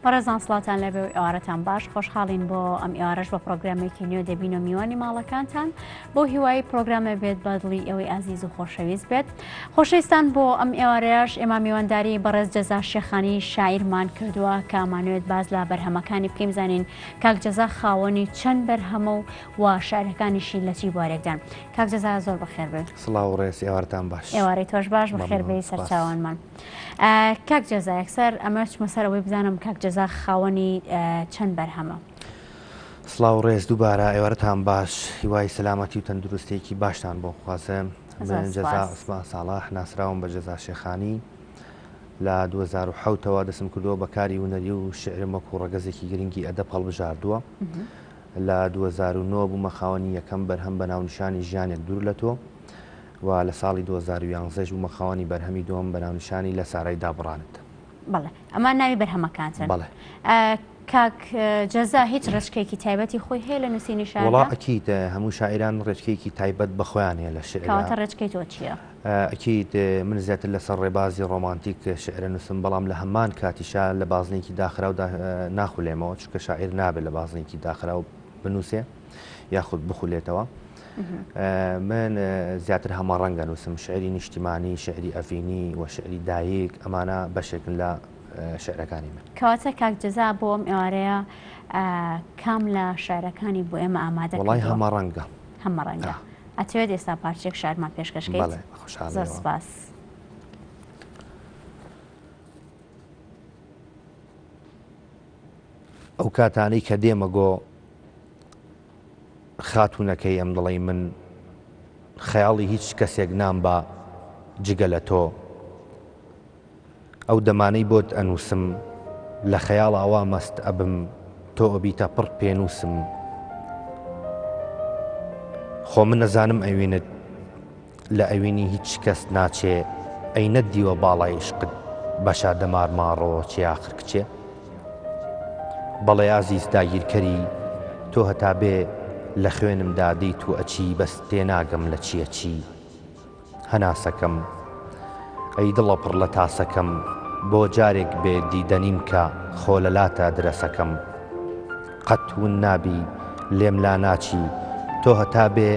بەڕێزان سڵاتان لەبێ و ئێوارەتان باش خۆشحاڵین بۆ ئەم ئێوارەش بە پرۆگرامێکی نوێ دەبین و میوانی ماڵەکانتان بۆ هیوای پرۆگرامە بێت بەدڵی ئەوەی ئازیز و خۆشەویست بێت. خۆشەویستان بۆ ئەم ئێوارەیەش ئێمە میوانداری بەڕێز جەزا شێخانی شاعیرمان کردووە کە ئەمانوێت باز لە بەرهەمەکانی بکەین زانین کاک جەزا خاوەنی چەند بەرهەمە و شاعرەکانیشی لە چی بوارێکدان. کاک جەزا زۆر بەخێر بێت. سڵاو و ڕێز ئێوارەتان باش. ئێوارەی تۆش باش بەخێر بێ سەرچاوانمان. کاک جەزا یەکسەر ئەمە چمە سەر ئەوەی بزانم کاک جەزا خاوەنی چەند بەرهەمە. سڵاو و ڕێز دووبارە ئێوارەتان باش، هیوای سەلامەتی و تەندروستێکی باشتان بۆ خوازم. من جەزا عوسمان ساڵح ناسراوم بە جەزا شێخانی لە 2007ەوە دەستم کردووە بە کاری هونەری و شعرم وەکو ڕەگەزێکی گرنگی ئەدەب هەڵبژاردووە. لە 2009 بوومە خاوەنی یەکەم بەرهەم بە ناونیشانی ژیانێک دوور لە تۆ و لە ساڵی 2011 بوومە خاوەنی بەرهەمی دووەم بە ناونیشانی لە سارای دابڕانت. بەڵێ ئەمان ناوی بەرهەمەکانتن. بەڵێ کاک جەزا هیچ ڕێچکەیەکی تایبەتی خۆی هەیە لە نووسینی شاعر؟ وڵا ئەکید هەموو شاعران ڕێچکەیەکی تایبەت بەخۆیان هەیە لە شعر. کەواتە ڕێچکەی تۆ چییە؟ ئەکید من زیاتر لەسەر ڕێبازی ڕۆمانتیک شعرە نووسم، بەڵام لە هەمان کاتیشا لە بازنێکی داخرا و ناخولێمەوە، چونکە شاعر نابێت لە بازنێکی داخرا و بنووسێ یاخود بخولێتەوە. من زیاتر هەمە ڕەنگە نووسم، شعری نیشتیمانی، شعری ئەڤینی و شعری دایک، ئەمانە بەشێکن لە شعرەکانی من. کەواتە کاک جەزا بۆ ئەم ئێوارەیە کام لە شاعرەکانی بۆ ئێمە ئامادە وڵای هەمە ڕەنگە. هەمە ڕەنگە. ئەتەوێت ئێستا پارچێک شارمان پێشکەشکەیت؟ بەڵێ خۆشحاڵم. زۆر سپاس. ئەو کاتانەی کە دێمە گۆ خاتوونەکەی ئەم دڵی من، خەیاڵی هیچ کەسێک نام بە جگە لە تۆ، ئەو دەمانەی بۆت ئەنووسم، لە خەیاڵ ئاوا مەست ئەبم، تۆ ئەبیتە پڕ پێنووسم. خۆ من نەزانم ئەوێنت لە ئەوێنی هیچ کەس ناچێ، ئەی نەدیوە باڵای عشقت بەشا دەمار ماڕۆ چێ ئاخر کچێ. بەڵێ ئازیز داگیرکەری تۆ هەتا بێ لە خوێنم دادەیت و ئەچی، بەس تێناگەم لە چیە چی. هەناسەکەم ئەی دڵە پڕ لە تاسەکەم، بۆ جارێک بێ دیدەنیم کە خۆ لە لاتە درەسەکەم. قەت ون نابی لێم لا ناچی، تۆ هەتا بێ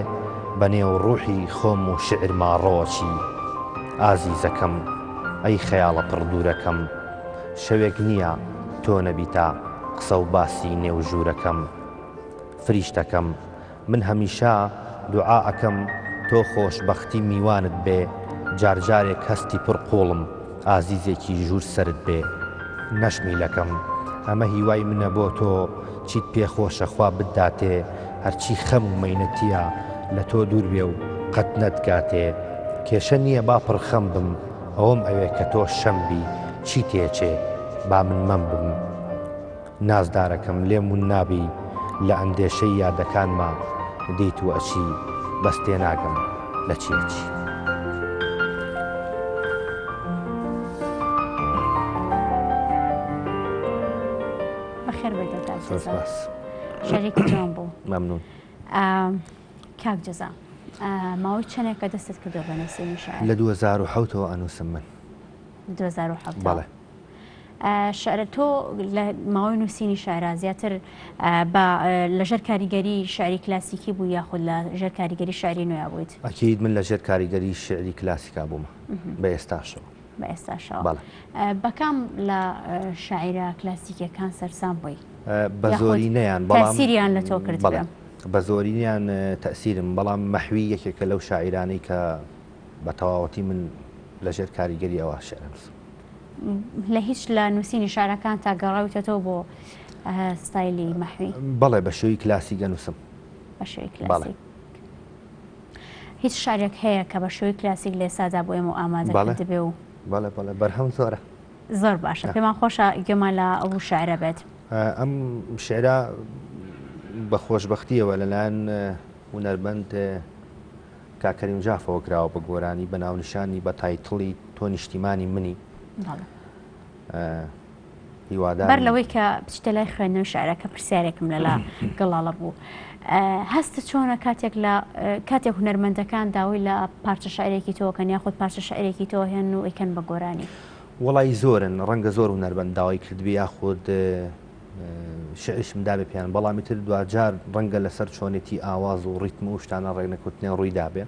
بەنێو ڕوحی خۆم و شعر ماڕۆچی. ئازیزەکەم ئەی خەیاڵە پڕ دوورەکەم، شەوێک نییە تۆ نەبیتە قسە و باسی نێو ژوورەکەم. فریشتەکەم من هەمیشە دوعا ئەکەم، تۆ خۆشبەختی میوانت بێ، جارجارێک هەستی پڕ قوڵم، ئازیزێکی ژوور سرت بێ. نەشمیلەکەم ئەمە هیوای منە بۆ تۆ، چیت پێخۆشە خوا بداتێ، هەرچی خەم و مەینەتیە لە تۆ دوور بێ و قەت نەتگاتێ. کێشە نییە با پڕخەم بم، ئەوەم ئەوێ کە تۆ شەمبی، چی تێچێ با من مەم بم. نازدارەکەم لێم ون نابی، لە ئەندێشەی یادەکانمە دیت و ئەچی، بەس تێناگەم لە چیەچی. بەخێر بێت کاک جەزا. شەریکی جوان بوو. مەمنون. کاک جەزا ماوەی چەندێک کە دەستت کردووە بە نووسینی شەعر؟ لە 2007ەوە ئەنووسم من. 2007. بەڵێ. شعر تۆ لە ماوەی نووسینی شاعرە زیاتر لەژێر کاریگەری شعری کلاسیکی بوو یاخود لەژێر کاریگەری شعری نوێ بوویت؟ ئەکید من لەژێر کاریگەری شعری کلاسیکا بوومە بە ئێستاشەوە. بە ئێستاشەوە. بەڵێ. بەکام لە شاعرە کلاسیکەکان سەرسام بووی؟ بە زۆری نەیان، تەسیریان لە تۆ کردبێ؟ بە زۆرینیان تەسیرم، بەڵام مەحوی یەکێکە لەو شاعرانەی کە بە تەواوەتی من لەژێر کاریگەری ئەوە شعر نووسم. لە هیچ لە نووسینی شارەکان تا گەڕاویتەوە بۆ ستایلی مەحوی؟ بەڵێ بە شێوی کلاسیک نووسم. بە شێوی کلاسیک. هیچ شارێک هەیە کە بە شێوی کلاسیک لێ سادا بۆ ئێمە ئامادە دەبێ و؟ بەڵێ بەڵێ بەرهەم زۆرە. زۆر باشە، پێمان خۆشە گوێمان لە ئەو شاعرە بێت. ئەم شعرە بە خۆشبەختیەوە لەلایەن هونەرمەند کاکەریم جافەوە کراوە بە گۆرانی، بە ناونیشانی بە تایتڵی تۆ نیشتیمانی منی. هیوادار بەر لەوەی کە بچتە لای خوێندنەوەی شعرەکە پرسیارێکم لەلا گەڵاڵە بوو. هەستە چۆنە کاتێک هونەرمەندەکان داوای لە پارچە شعرێکی تۆکەن یاخود پارچە شعرێکی تۆ هێن و ئەیکەن بە گۆرانی؟ وڵی زۆرن ڕەنگە زۆر هونەربەند داوای کردبی یاخود شعرشم دابێ پیان بەڵامی تر دوجار ڕەنگە لەسەر چۆنێتی ئاواز و ڕیتم و شتانە ڕێنەکوتنیان ڕووی دابێ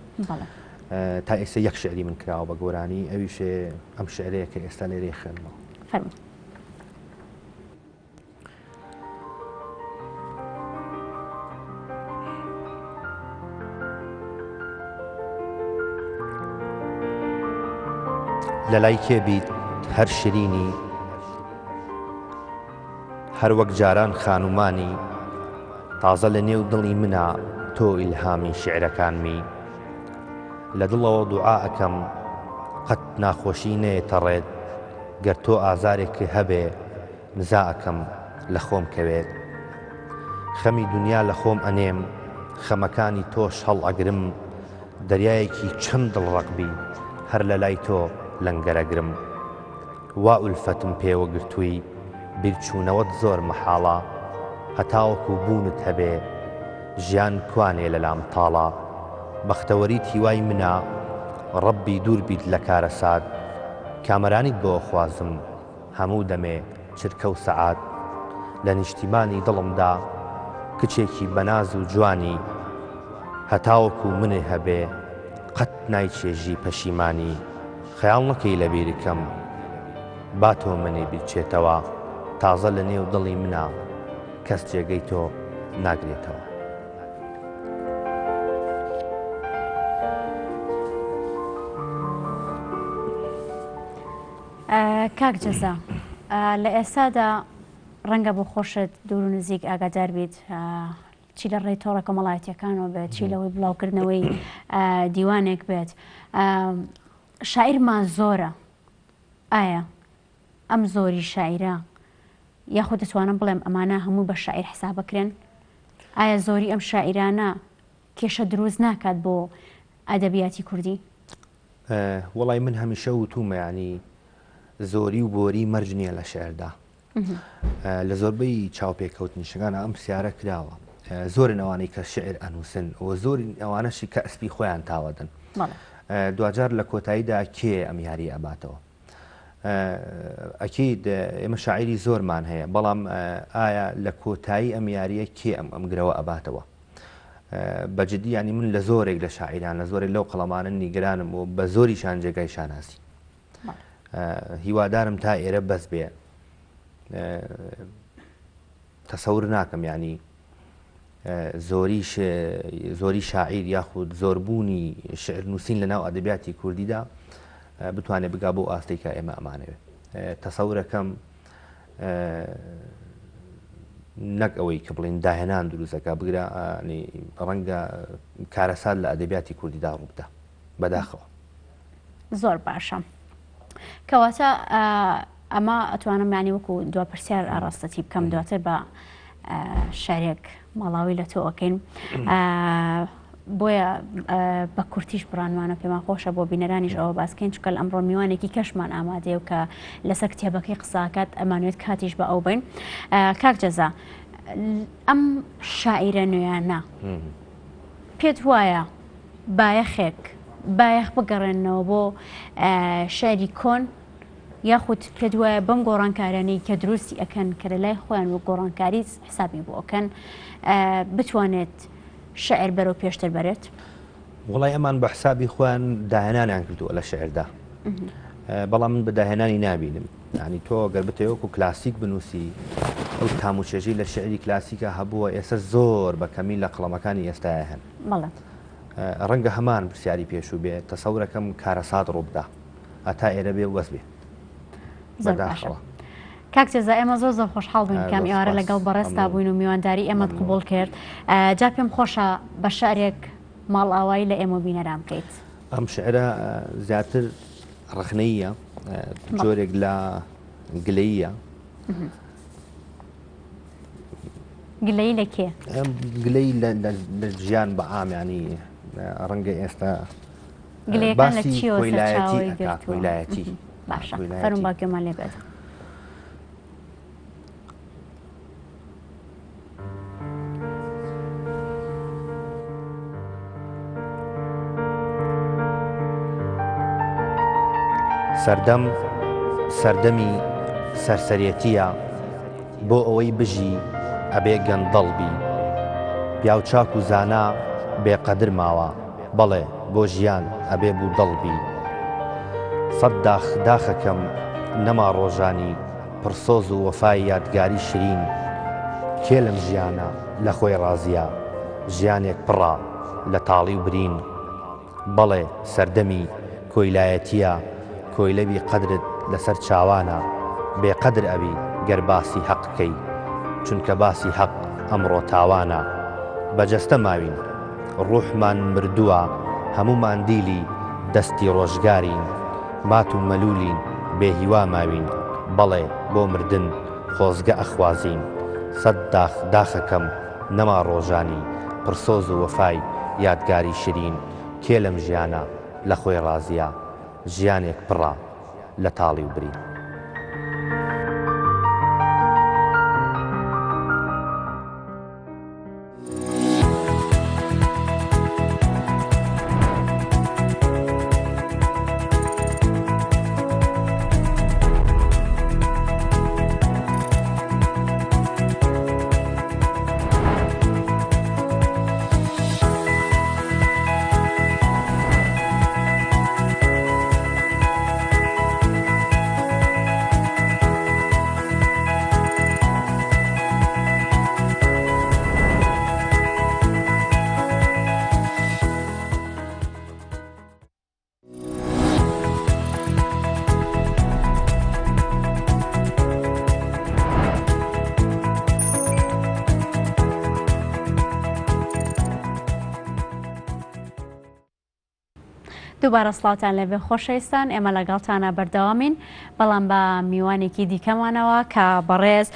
تا ئێستا یەک شعری من کراوە بە گۆرانی ئەویشێ ئەم شعرەیە کە ئێستا لێرەی خوێنمەوە. لە لای کێ بیت هەر شیرینی هەر وەک جاران خانومانی تازە لە نێو دڵی منە تۆ ئیلهامی شعرەکانمی لە دڵەوە دوعا ئەکەم قەت ناخۆشی نەیەتە ڕێت گەر تۆ ئازارێکی هەبێ نزا ئەکەم لە خۆم کەوێت خەمی دنیا لە خۆم ئەنێم خەمەکانی تۆش هەڵ ئەگرم دەریایەکی چەند دڵڕەقبی هەر لە لای تۆ لەنگەرەگرم وا ئولفەتم پێوە گرتووی بیرچوونەوەت زۆر مەحاڵە هەتاوەکو بوونت هەبێ ژیان کوانێ لەلام تاڵە بەختەوەریت هیوای منە ڕەبی دوور بیت لە کارەسات کامەرانیت بۆ خوازم هەموو دەمێ چرکە و سەعات لە نیشتیمانی دڵمدا کچێکی بەناز و جوانی هەتاوەکو منێ هەبێ قەت نایچێژی پەشیمانی خەیاڵ نەکەی لە بیرکەم با تۆ منێ بیرچێتەوە تازە لە نێو دڵی منە کەس جێگەی تۆ ناگرێتەوە. کاک جەزا لە ئێستادا ڕەنگە بۆ خۆشت دوور و نزیک ئاگادار بیت چی لە ڕێی تۆڕە کۆمەڵایەتیەکانەوە بێت چی لەوەی بڵاوکردنەوەی دیوانێک بێت شاعیرمان زۆرە ئایا ئەم زۆری شاعیرە یاخود دەتوانم بڵێم ئەمانە هەموو بە شاعیر حساب بکرێن ئایا زۆری ئەم شاعیرانە کێشە دروست ناکات بۆ ئەدەبیاتی کوردی؟ وەڵی من هەمیشە وتومە ینی زۆری و بۆری مەرج نییە لە شێعردا لە زۆربەی چاوپێکەوتنیشەکان ئەم پرسیارە کراوە زۆرن ئەوانەی کە شعر ئەنووسن و زۆری ئەوانەشی کە ئەسپی خۆیان تاوەدن دوجار لە کۆتاییدا کێ ئەم یاری ئەباتەوە ئەکید ئێمە شاعیری زۆرمان هەیە بەڵام ئایا لە کۆتایی ئەم یاریە کێ ئەم گرەوە ئەباتەوە بەجددی ینی من لە زۆرێک لە شاعیران لە زۆرێک لەو قەڵەمانە نیگرانم و بە زۆریشان جێگای شاناسی هیوادارم تا ئێرە بەس بێ تەسەور ناکەم ینی زۆری شاعیر یاخود زۆربوونی شعر نووسین لەناو ئەدەبیاتی کوردیدا بتوانێت بگا بۆ ئاستەی کە ئێمە ئەمانەوێت تەسەورەکەم نەک ئەوەی کە بڵین داهێنان دروستەکە بگرە ڕەنگە کارەسات لە ئەدەبیاتی کوردیدا ڕووبدا بەداخەوە. زۆر باشە کەواتە ئەمە ئەتوانم یانی وەکو دو پرسیار ئاڕاستەتی بکەم دواتر بە شارێک ماڵاوی لە تۆ ئەەکەین بۆیە بە کورتیش بڕانوانە پێمان خۆشە بۆ بینەرانیش ئەوە باسکەین چکەل ئەمڕۆ میوانێکی کەشمان ئامادەیە و کە لەسەر کتێبەکەی قساکات ئەمانوێت کاتیش بە ئەو بین. کاک جەزا ئەم شاعیرە نوێیانە پێت وایە بایەخێک بایەخ بگەڕێنەوە بۆ شعری کۆن یاخود پێت وایە بەم گۆڕانکارانەی کە دروستی ئەەکەن کە لە لای خۆیان و گۆڕانکاری حسابی بۆ ئەەکەن بتوانێت شعر بەرەو پێشتر بەرێت؟ وڵای ئەمان بە حسابی خۆیان داهێنانیان کردووە لە شعردا بەڵام من بە داهێنانی نابینم ینی تۆ گەر بتەوەکو کلاسیک بنووسی ئەو تاموچێژی لە شعری کلاسیکە هەبووە ئێستا زۆر بە کەمی لە قڵەمەکانی ئێستاە هەن ڕەنگە هەمان پرسیاری پێشوو بێت تەسەورەکەم کارەسات ڕووبدا ئەتا ئێرە بێ وەس بێ بەداخەوە. کاک جەزا ئێمە زۆر زۆر خۆشحاڵ بووین کەم ئێوارە لەگەڵ بەڕێستا بووین و میوانداری ئێمەت قبول کرد جا پێم خۆشە بە شعرێک ماڵ ئاوایی لە ئێمە بینەران بکەیت. ئەم شعرە زیاتر ڕخنەیە جۆرێک لە گلەیە گلەی لە کێ؟ گلەی لە ژیان بە ئامیانی ڕەنگە ئێستا گلەیەکان لە چیەوە ویلایەتی باشە فەرموو باگوێمان لێ بێت. سەردەم سەردەمی سەرسەرێتیە بۆ ئەوەی بژی ئەبێ گەندەڵبی پیاو چاک و زانا بێقەدر ماوە بەڵێ بۆ ژیان ئەبێ بوو دڵبی سەد داخەکەم نەما ڕۆژانی پرسۆز و وەفای یادگاری شرین کێ لەم ژیانە لە خۆی ڕازیە ژیانێک پڕە لە تاڵی و برین بەڵێ سەردەمی کۆیلایەتیە کۆیلەوی قەدرت لەسەر چاوانە بێقەدر ئەوی گەر باسی حەقکەی چونکە باسی حەق ئەمڕۆ تاوانە بەجەستە ماوین ڕوحمان مردووە هەمومان دیلی دەستی ڕۆژگارین مات و مەلولین بێهیوا ماوین بەڵێ بۆ مردن خۆزگە ئەخوازین سەد داخەکەم نەما ڕۆژانی پرسۆز و وەفای یادگاری شرین کێ لەم ژیانە لە خۆی ڕازیە ژیانێک پڕە لە تاڵی و برین دووبارە سڵاوتان لەبێ خۆشەویستان ئێمە لەگەڵتانە بەردەوامین بەڵام بە میوانێکی دیکەمانەوە کە بەڕێز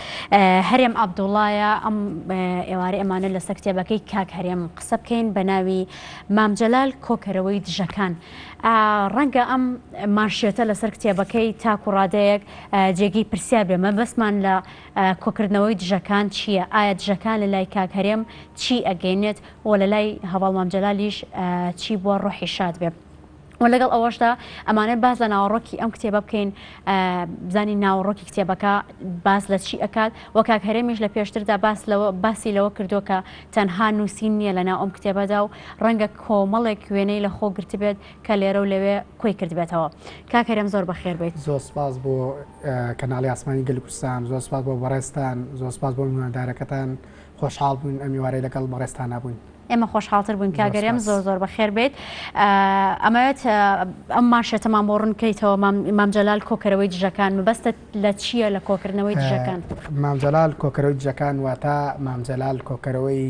هەرێم عەبدوڵڵایە ئەم ئێوارە ئەمانە لەسەر کتێبەکەی کاک هەرێم قسە بکەین بە ناوی مامجەلال کۆکەرەوەی دژەکان ڕەنگە ئەم مارشێتە لەسەر کتێبەکەی تاکوڕادەیەک جێگەی پرسیار بێ مەبەستمان لە کۆکردنەوەی دژەکان چییە؟ ئایا دژەکان لە لای کاک هەرێم چی ئەگەینێت و لە لای هەواڵ مامجەلالیش چی بووە ڕۆحی شاد بێ؟ و لەگەڵ ئەوەشدا ئەمانە باز لە ناوەڕۆکی ئەم کتێبە بکەین بزانین ناوەڕۆکی کتێبەکە باز لە چی ئەکات و کاک هەرێمیش لە پێشتردا باسی لەوە کردو کە تەنها نووسین نییە لە ناو ئەم کتێبەدا و ڕەنگە کۆمەڵێک وێنەی لە خۆ گرت بێت کە لێرە و لەوێ کۆی کردبێتەوە. کاک هەرێم زۆر بەخێر بێت. زۆر سپاس بۆ کەناڵی ئاسمانی گەلی کوردستان، زۆر سپاس بۆ بەڕێستان، زۆر سپاس بۆ میواندارەکەتان، خۆشحاڵ بووین ئەم میوارەی لەگەڵ بەڕێستان نبووین. ئێمە خۆشحاڵتر بووین کاگەرێم زۆر زۆر بەخێر بێت. ئەمەوێت ئەم ماشێتەمان بۆ ڕوونکەیتەوە مامجەلال کۆکەرەوەی دژەکان مەبەستت لە چییە لە کۆکردنەوەی دژەکان؟ مامجەلال کۆکەرەوەی دژەکان واتە مامجەلال کۆکەرەوەی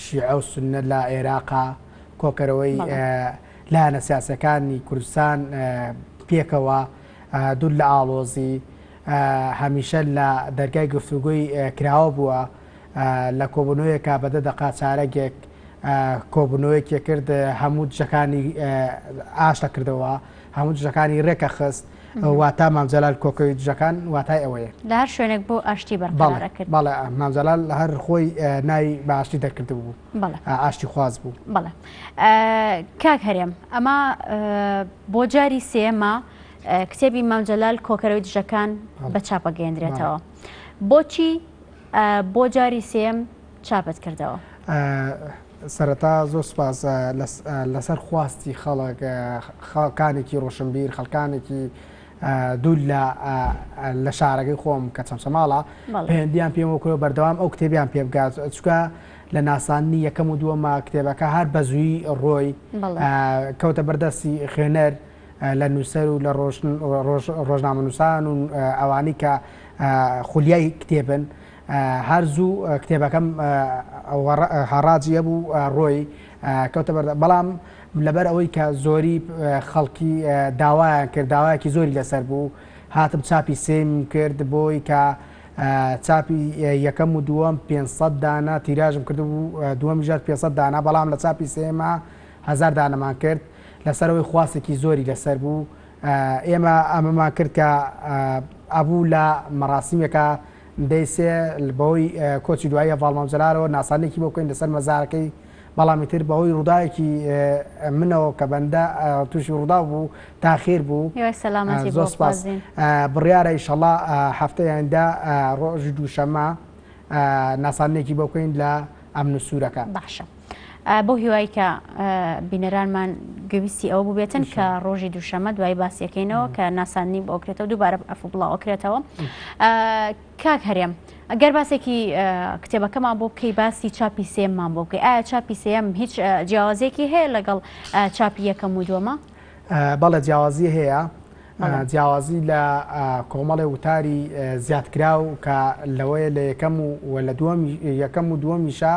شیعە و سوننە لە عێراقا، کۆکەرەوەی لایەنە سیاسەکانی کوردستان پێکەوە دوور لە ئاڵۆزی هەمیشە لە دەرگای گفتوگۆی کراوە بووە لە کۆبوونەوەیەکە بەدە دەقا چارەگێک کۆبوونەوەیەکی کرد هەموو دژەکانی ئاشتە کردەوە هەموو دژەکانی ڕێکە خست واتە مامجەلال کۆکەرەوەی دژەکان واتای ئەوەیە لە هەر شوێنێک بۆ ئاشتی بەرقەرار کرد. بەڵێ مامجەلال لە هەر خۆی ناوی بە ئاشتی دەرکرد بوو ئاشتی خواز بوو. بەڵێ کاک هەرێم ئەمە بۆ جاری سێمە کتێبی مامجەلال کۆکەرەوەی دژەکان بە چاپە گەیەندرێتەوە. بۆچی بۆ جاری سێم چاپت کردەوە؟ سەرەتا زۆر سپاس لەسەر خواستی خەڵک خەڵکانێکی ڕۆشنبیر خەڵکانێکی دوور لە شارەکەی خۆم کە چەند شەماڵە پەیوەندیان پێم وەکو بەردەوام ئەو کتێبیان پێ بگات چونکە لە ناسانی یەکەم و دووەمە کتێبەکە هەر بە زووی ڕۆی کەوتە بەردەستی خوێنەر لە نووسەر و لە ڕۆژنامەنووسان و ئەوانی کە خولیای کتێبن هەر زوو کتێبەکەم هەڕاجیە بوو ڕۆی کەوتە بەردە بەڵام لەبەر ئەوەی کە زۆری خەڵکی داوایان کرد داوایەکی زۆری لەسەر بوو هاتم چاپی سێم کرد بۆی کە چاپی یەکەم و دووەم 500 دانە تیراژم کرد بوو دووەمی ژات 500 دانە بەڵام لە چاپی سێمە 1000 دانەمان کرد لەسەرەوەی خواسێکی زۆری لەسەر بوو ئێمە ئەمەمان کرد کە ئەبوو لە مەراسیمێکە دەیسێ بەوەی کۆچی دوایی هەواڵ مامجەلالەوە ناسانێکی بۆ بکەین لەسەر مەزارەکەی بەڵامی تر بەهۆی ڕووداوێکی منەوە کە بەندە تووشی ڕوودا بوو تاخیر بوو زۆر سپاس بڕیارە ئینشەڵا هەفتەیاندا ڕۆژی دووشەمە ناسانێکی بۆ بکەین لە ئەمن و سوورەکە. باشە بۆ هیوای کە بینەرانمان گویستی ئەوە ببێتن کە ڕۆژی دووشەمە دوای باسیەکەینەوە کە ناسانی بۆکرێتەوە دووبارە ئەفو بڵاوکرێتەوە. کاک هەرێم ئەگەر باسێکی کتێبەکەمان بۆ بکەی باسی چاپی سێممان بۆ بکەی ئایا چاپی سێم هیچ جیاوازێکی هەیە لەگەڵ چاپی یەکەم و دووەمە؟ بەڵێ جیاوازی هەیە جیاوازی لە کۆمەڵی وتاری زیادکراو کە لەوەیە لە یەکەم و دووەمیشە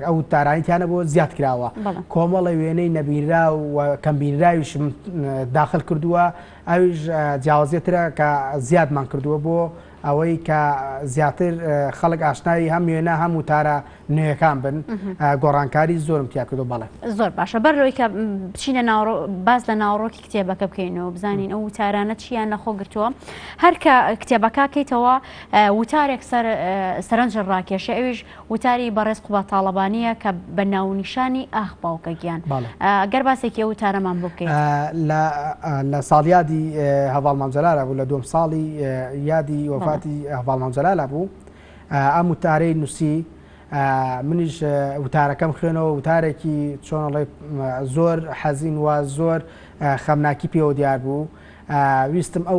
ئەو تارانیتیانە بۆ زیاد کراوە کۆمەڵی وێنەی نەبیررا و کەمبینراویش داخل کردووە ئەویش جیاوازێترە کە زیادمان کردووە بۆ ئەوەی کە زیاتر خەڵک ئاشنایی هەم وێنە هەم وتارە نوێیەکان بن گۆڕانکاری زۆرم تیا کردو بەڵێ زۆر باشە بەرەوەی کە بچینە باز لە ناوڕۆکی کتێبەکە بکەینەوە بزانین ئەو وتارانە چیان نەخۆ گرتووە هەر کە کتێبەکەکەیتەوە وتارێک سەرنج ڕاکێشە ئەویش وتاری بەڕێز قوبا تاڵەبانیە کە بە ناونیشانی ئاخ باوکە گیان گەر باسێکی وتارەمان بۆ بکەین لە ساڵیادی هەڤاڵ مامجەلالە بوو لە دوم ساڵی یادی وفاتی هەڤاڵ مامجەلالە بوو ئەم وتارەی نووسی منیش وتارەکەم خوێنەوە وتارێکی چۆنڵێ زۆر حەزین و زۆر خەمناکی پێوە دیار بوو ویستم ئەو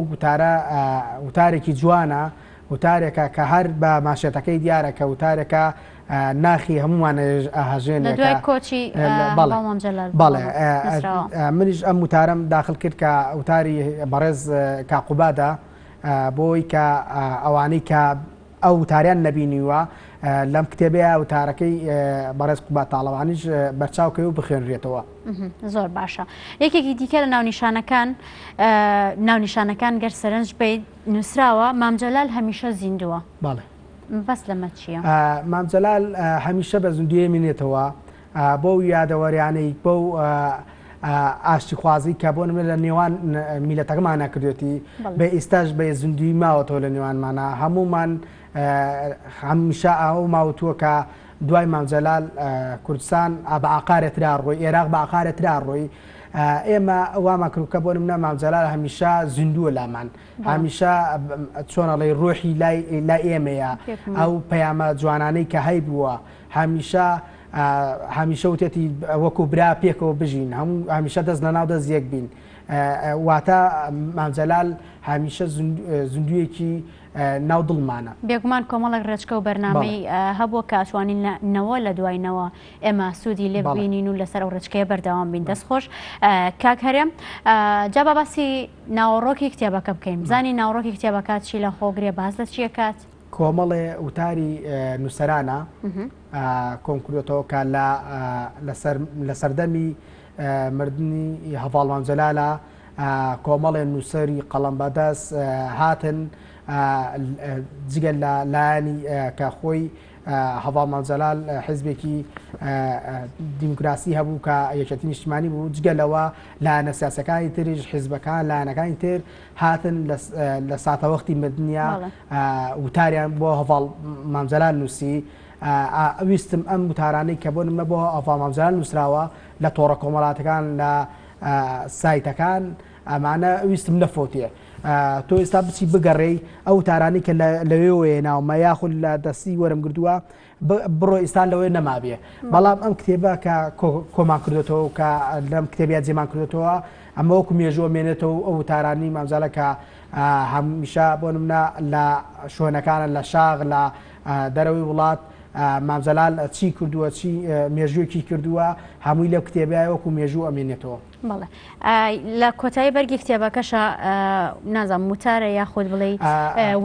وتارێکی جوانە وتارێکە کە هەر بە ماشێتەکەی دیارە کە وتارێکە ناخی هەمومان هەژێنێک دوای کۆچی بەڵێ منیش ئەم وتارەم داخل کرد کە وتاری بەڕێز کاقوبادا بۆی کە ئەوانەی کە ئەو وتاریان نەبینیوە لەم کتێبەیە وتارەکەی بەڕێز قوبا تاڵەبانیش بەرچاوکەوی و بخوێنرێتەوە. زۆر باشە یەکێکی دیکە لە ناونیشانەکان گەر سەرنج بیت نووسراوە مامجەلال هەمیشە زیندووە. بەڵێ بەس لەمە چییە؟ مامجەلال هەمیشە بە زیندویە مینێتەوە بۆ یادەوەریانەی بۆ ئاشتی خوازی کە بۆ نمونە لە نێوان میلەتەکەمان نەکردوێتی بە ئێستاش بە زیندوی ماوەتەوە لە نێوانمانە هەمومان هەمیشە ئەو ماوەتووە کە دوای مامجەلال کوردستان بە ئاقارێترا ڕۆی عێراق بە ئاقارێترا ڕۆی ئێمە وامان کردکە بۆ نمونە مامجەلال هەمیشە زیندووە لامان هەمیشە چۆنەڵێ ڕۆحی لای ئێمەیە ئەو پەیامە جوانانەی کە هەی بووە هەمیشە وتێتی وەکو برا پێکەوە بژین هەمیشە دەست لە ناو دەست یەک بین واتە مامجەلال هەمیشە زیندوویەکی ناو دڵمانە بێگومان کۆمەڵێک ڕێچکە و بەرنامەی هەبووە کە ئەتوانینەوە لە دوایینەوە ئێمە سوودی لێ ببینین و لەسەر ئەو ڕێچکەیە بەردەوام بین دەستخۆش کاک هەرێم جا بە باسی ناوەڕۆکی کتێبەکە بکەین بزانی ناوڕۆکی کتێبەکە چی لە خۆگرێ باز لە چیەکات کۆمەڵێ وتاری نووسەرانە کۆمکردێتەوە کە لە سەردەمی مردنی هەڤاڵ مامجەلالە کۆمەڵێ نووسەری قەڵەمبەدەست هاتن جگەل لە لایەنی کە خۆی هەڤاڵ مامجەلال حیزبێکی دیموکراسی هەبوو کە یەکێتی نیشتیمانی بوو جگەلەوە لایەنە سیاسەکانی تریش حیزبەکان لایەنەکانی تر هاتن لە ساتەوەختی مردنیە وتاریان بۆ هەڤاڵ مامجەلال نووسی ویستم ئەم وتارانەی کە بۆ نمونە بۆ هەڤاڵ مامجەلال نووسراوە لە تۆڕە کۆمەڵاتەکان لە سایتەکان ئەمانە ویستم نەفۆتیە تۆ ئێستا بچی بگەڕێی ئەو تارانی کە لەوێ ناومە یاخود لە دەستی وەرم گردووە بڕۆ ئێستا لەوێ نەمابێ بەڵام ئەم کتێبە کە کۆمان کردێتەوە کە لەم کتێبیات جێمان کردێتەوە ئەمە وەکو مێژووە مێنێتەوە ئەو تارانی مامجەلە کە هەمیشە بۆ نمونە لە شوێنەکانە لە شاغ لە دەرەوەی وڵات مامجەلال چی کردووە چی مێژوویەکی کردووە هەمووی لەو کتێبیای وەکو مێژوو ئەمێنێتەوە. بەڵێ لە کۆتایی بەرگی کتێبەکەشە نازانم وتارە یاخود بڵێ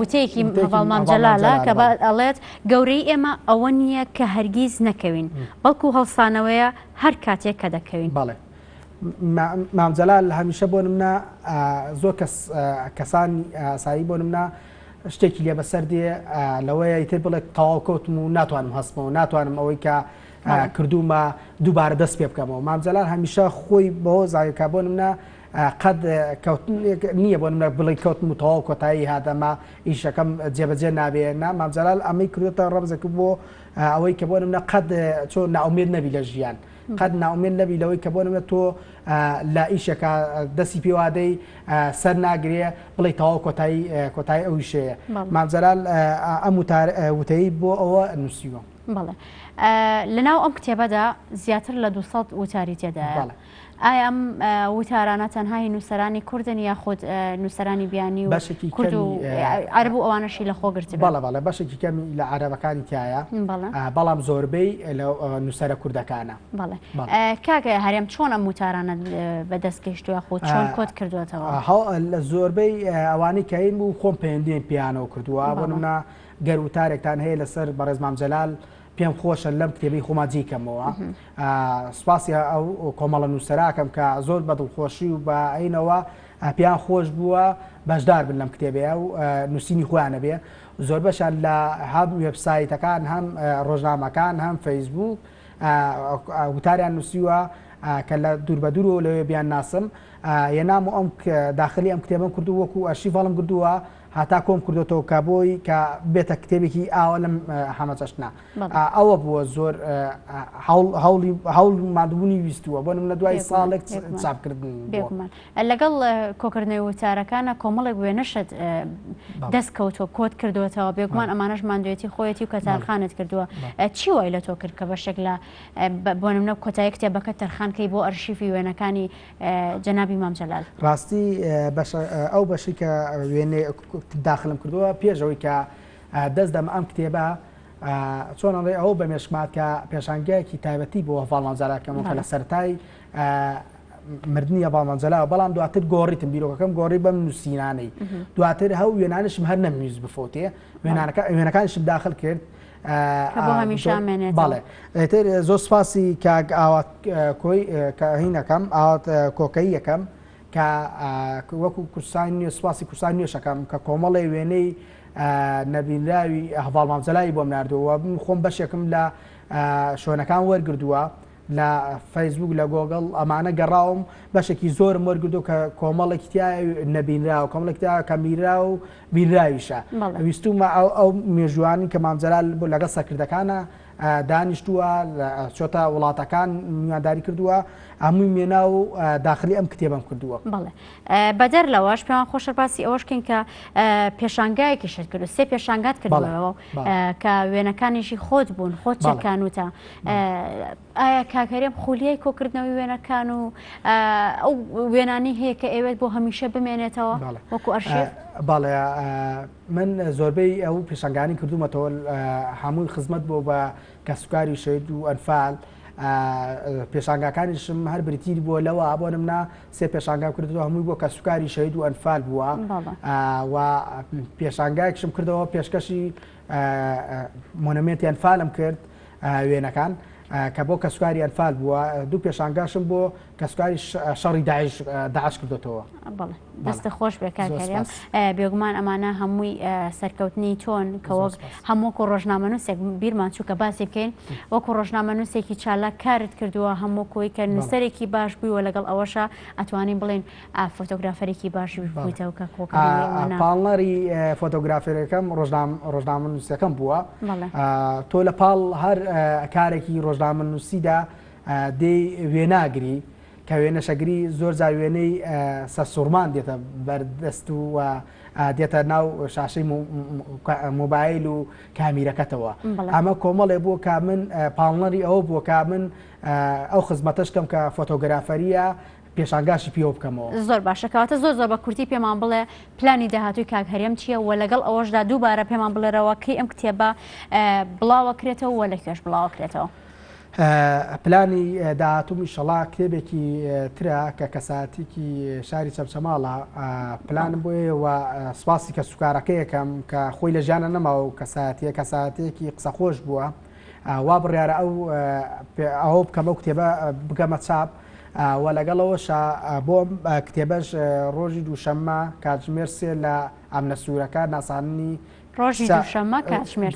وتەیەکی هەڤاڵ مامجەلالە کە ئەڵێت گەورەی ئێمە ئەوە نییە کە هەرگیز نەکەوین بەڵکو هەڵسانەوەیە هەر کاتێک کە دەکەوین. بەڵێ مامجەلال هەمیشە بۆ نمونە زۆر کەسانی ئاسایی بۆ نمونە شتێکی لێ بەسەر دێ لەوەیە ئیتر بڵێ تەواو کەوتم و ناتوانم هەستمەوە ناتوانم ئەوەی کە کردومە دووبارە دەست پێ بکەمەوە مامجەلال هەمیشە خۆی بەهۆ زایکە بۆ نمونە قەت نییە بۆ بڵی کەوتم و تەواو کۆتایی هاتەمە ئیشەکەم جێبەجێ نابێنە مامجلال ئەمەی کردێتە ڕەمزێک بۆ ئەوەی کە بۆ نمونە قەت چۆن ناومێت نەبی لە ژیان قەت ناومێت نەبی لەوەی کە بۆ نمونە تۆ لە ئیشەکە دەستی پێوادەی سەر ناگرێ بڵی تەواو کۆتایی ئەو شەیە مامجلال ئەم وتەی بۆ ئەوە نووسیوە. بەڵێ لەناو ئەم کتێبەدا زیاتر لە 200 وتاری تێدایە. ئایا ئەم وتارانە تەنهای نووسەرانی کوردن یاخود نووسەرانی بیانی و کورد و عەرەب و ئەوانەشی لە خۆ گرتبن؟ بەڵێ بەشێکی کەمی لە عەرەبەکانی تایە بەڵام زۆربەی لە نووسەرە کوردەکانە. بەڵێ کاکە هەرێم چۆن ئەم وتارانە بەدەست گەیشتووە یاخود چۆن کۆت کردوێتەوە؟ لە زۆربەی ئەوانەی کەین و خۆم پەیوەندیم پیانەوە کردووە بۆ نمونە گەر وتارێکتان هەیە لەسەر بەڕێز مامجەلال پێم خۆشە لەم کتێبەی خۆماجی کەمەوە سوپاسی ئەو کۆمەڵە نووسەراکەم کە زۆر بەدڵخۆشی و بە عینەوە پێیان خۆش بووە بەشدار بن لەم کتێبەیە و نووسینی خۆیانە بێ زۆر بەشان لە هەم وێبسایتەکان هەم ڕۆژنامەکان هەم فەیسبوک وتاریان نووسیوە کە لە دوور بە دوورەوە لەوێ بیان ناسم یەنام و ئەم داخلی ئەم کتێبم کردو وەکو ئەرشیڤ هەڵم کردووە هاتا کۆم کردوەوە کە بۆی کە بێتە کتێبێکی ئاوە لەم هەمە چەشنا ئەوە بووە زۆر هەوڵ مادبوونی ویستووە بۆ نمونە دوای ساڵێک چاپکردن لەگەڵ کۆکردنەوەی وتارەکانە کۆمەڵێک وێنەشت دەست کەوتۆ کۆت کردوێتەوە بێگومان ئەمانەش ماندوێتی خۆیەتی و کەتارخانت کردووە چی وای لە تۆ کرد کە بەشێک لە بۆ نمونە کۆتایی کتێبەکە تەرخانکەی بۆ ئەرشیفی وێنەکانی جەنابی مامجەلال؟ ڕاستی ئەو بەشی کە وێنێ داخلم کردووە پێشەوەی کە دەست دەم ئەم کتێبە چۆنەڕێ ئەوە بە مێشکمات کە پێشانگایەکی تایبەتی بۆ هەڤاڵ مامجەلالکەمەوە کە لە سەرەتای مردنیە باڵمانجەلا بەڵام دواتر گۆڕیتم بیرۆکەکەم گۆڕی بەم نووسینانەی دواتر هەو وێنانشم هەر نەمویست بفۆتێ وێنەکانشم داخل کرد بەڵێ ئێتر زۆر سپاسی کاک ئاوات هینەکەم ئاوات کۆکەی یەکەم کە وەکو کورسانی نوێ سپاسی کورسانی نوێشەکەم کە کۆمەڵی وێنەی نەبینراوی هەڤاڵ مامجەلایی بۆم ناردووە خۆم بەشێکم لە شوێنەکان وەرگردووە لە فەیسبوک لە گۆگڵ ئەمانە گەڕاوم بەشێکی زۆرم وەرگردو کە کۆمەڵێکی تیا نەبینرا و کۆمەڵێک تا کە میرا و بینراویشە ویستومە ئەو مێژوانی کە مامجەلال بۆ لەگەڵ سەرکردەکانە دانیشتووە چۆتە وڵاتەکان میوانداری کردووە هەمووی مێنا و داخلی ئەم کتێبم کردووە. بەڵێ بەدەر لەوەش پێوان خۆشە باسی ئەوەشکەین کە پێشانگایەکی شت کردو سێ پێشانگات کردەوە کە وێنەکانیشی خۆت بوون خۆت چەکانوتە ئایا کاکەرێم خولیای کۆکردنەوەی وێنەکان و ئەو وێنانی هەیە کە ئێوێت بۆ هەمیشە بمێنێتەوە وەکو ئەرشیڤ؟ باڵێ من زۆربەی ئەو پێشنگانی کردومەتەوە هەمووی خزمەت بۆ بە کەسوکاری شەید و ئەنفال پێشانگاکانیشم هەر بریتیر بووە لەوە بۆ نمنا سێ پێشانگا کردەوە هەمووی بۆ کەسوکاری شەید و ئەنفال بووە و پێشانگایەکشم کردەوە پێشکەشی مۆنەمێنتی ئەنفالم کرد وێنەکان کە بۆ کەسوکاری ئەنفال بووە دوو پێشانگاشم بۆ کەسوکاری شەڕی داعش کردوێتەوە. بەڵێ دەستە خۆش بێ کاکەرێم بێگومان ئەمانە هەمووی سەرکەوتنی تۆن کە وەک هەمووەکو ڕۆژنامەنووسێک بیرمان چوو کە باسی بکەین وەکو ڕۆژنامەنووسێکی چالاک کارت کردووە هەموو کۆی کە نووسەرێکی باش بوویوە لەگەڵ ئەوەشە ئەتوانین بڵێن فۆتۆگرافەرێکی باشی بوویتەوە کە کۆکردنەوەی پاڵنەری فۆتۆگرافەرەکەم ڕۆژنامەنووسەکەم بووە تۆ لە پاڵ هەر کارێکی ڕۆژنامەنووسیدا دێی وێناگری کە وێنەشەگری زۆر جار وێنەی سەرسوڕمان دێتە بەردەست و دێتە ناو شاشەی مۆبایل و کامیرەکەتەوە ئەمە کۆمەڵێ بووە کە من پاڵنەری ئەوە بووە کە من ئەو خزمەتەشکەم کە فۆتۆگرافەریە پێشانگاشی پێوە بکەمەوە. زۆر باشەکەواتە زۆر بە کورتی پێمان بڵێ پلانی داهاتووی کاکهەرێم چییە و لەگەڵ ئەوەشدا دووبارە پێمان بڵێرەوە کەی ئەم کتێبە بڵاوەکرێتەوە و لە کوێش بڵاوەکرێتەوە؟ پلانی داهاتووم ئینشەڵا کتێبێکی ترە کە کەساتێکی شاری چەمچەماڵە پلانم بۆیە و سواسی کە سوکارەکە یەکەم کە خۆی لە ژیانە نەماوە و کەساتێکی قسە خۆش بووە وا بڕیارە ئەو بکەمە و کتێبە بگەمە چاپ و لەگەڵەوەشە بۆ کتێبەش ڕۆژی دووشەممە کاتژمێر 3 لە ئەمنە سوورەکە ناسانی ڕۆژی دووشەممە کاتژمێر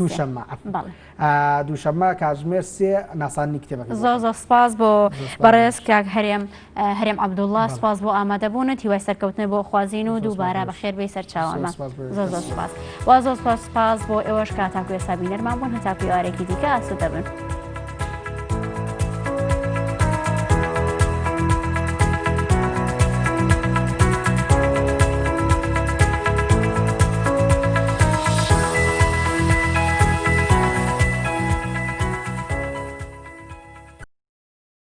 دووشەممە کاتژمێر 3 ناسانی کتێبەکە زۆر سپاس بۆ بەڕێز کاک هەرێم عەبدوڵڵا سپاس بۆ ئامادەبوونت هیوای سەرکەوتنە بۆ خوازین و دووبارە بەخێر بێی سەر چاوانمان زۆر سپاس وا زۆر سپاس بۆ ئێوەش کاتاکوێ سابینەرمان بوون هەتاکوی ئارێکی دیکە ئاسوودە بن.